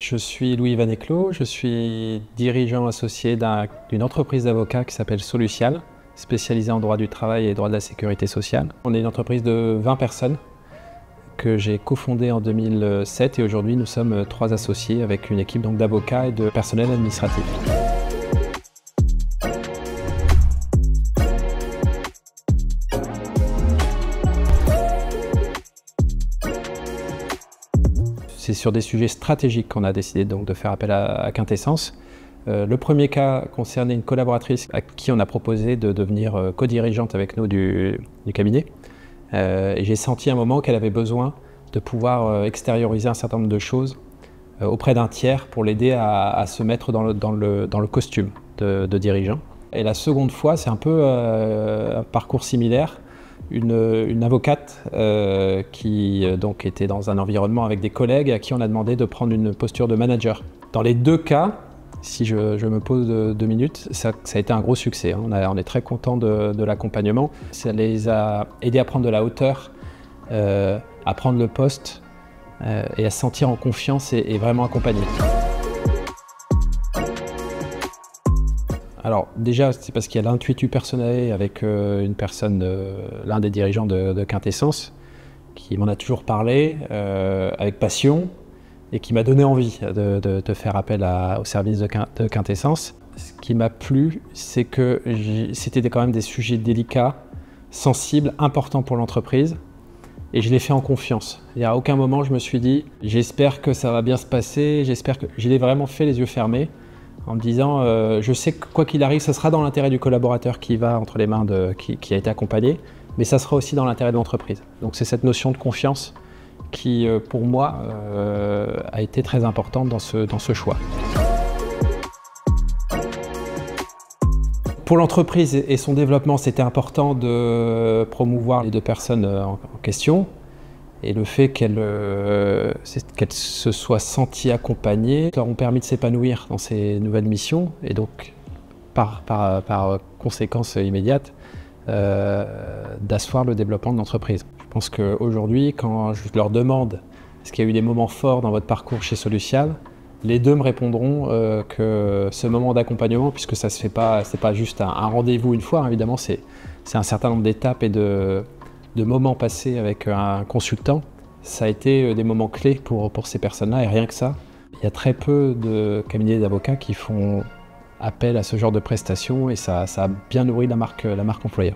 Je suis Louis Vanéclos, je suis dirigeant associé d'une entreprise d'avocats qui s'appelle Solucial, spécialisée en droit du travail et droit de la sécurité sociale. On est une entreprise de 20 personnes que j'ai cofondée en 2007 et aujourd'hui nous sommes 3 associés avec une équipe d'avocats et de personnel administratif. C'est sur des sujets stratégiques qu'on a décidé donc de faire appel à Quintessence. Le premier cas concernait une collaboratrice à qui on a proposé de devenir co-dirigeante avec nous du cabinet. Et j'ai senti à un moment qu'elle avait besoin de pouvoir extérioriser un certain nombre de choses auprès d'un tiers pour l'aider à se mettre dans le costume de dirigeant. Et la seconde fois, c'est un peu un parcours similaire. Une avocate qui donc était dans un environnement avec des collègues à qui on a demandé de prendre une posture de manager. Dans les deux cas, si je me pose 2 minutes, ça a été un gros succès. On est très content de l'accompagnement. Ça les a aidés à prendre de la hauteur, à prendre le poste et à se sentir en confiance et vraiment accompagnés. Alors déjà, c'est parce qu'il y a l'intuitu personnel avec une personne, l'un des dirigeants de Quintessence, qui m'en a toujours parlé avec passion et qui m'a donné envie de faire appel au service de Quintessence. Ce qui m'a plu, c'est que c'était quand même des sujets délicats, sensibles, importants pour l'entreprise. Et je l'ai fait en confiance. Et à aucun moment je me suis dit « j'espère que ça va bien se passer », je l'ai vraiment fait les yeux fermés, en me disant je sais que quoi qu'il arrive, ce sera dans l'intérêt du collaborateur qui va entre les mains qui a été accompagné, mais ça sera aussi dans l'intérêt de l'entreprise. Donc c'est cette notion de confiance qui, pour moi, a été très importante dans ce choix. Pour l'entreprise et son développement, c'était important de promouvoir les 2 personnes en question. Et le fait qu'elles se soient senties accompagnées leur ont permis de s'épanouir dans ces nouvelles missions et donc par conséquence immédiate d'asseoir le développement de l'entreprise. Je pense qu'aujourd'hui, quand je leur demande est-ce qu'il y a eu des moments forts dans votre parcours chez Solucial, les 2 me répondront que ce moment d'accompagnement, puisque ça se fait pas, c'est pas juste un rendez-vous une fois, évidemment, c'est un certain nombre d'étapes et de moments passés avec un consultant, ça a été des moments clés pour ces personnes-là, et rien que ça. Il y a très peu de cabinets d'avocats qui font appel à ce genre de prestations et ça a bien nourri la marque employeur.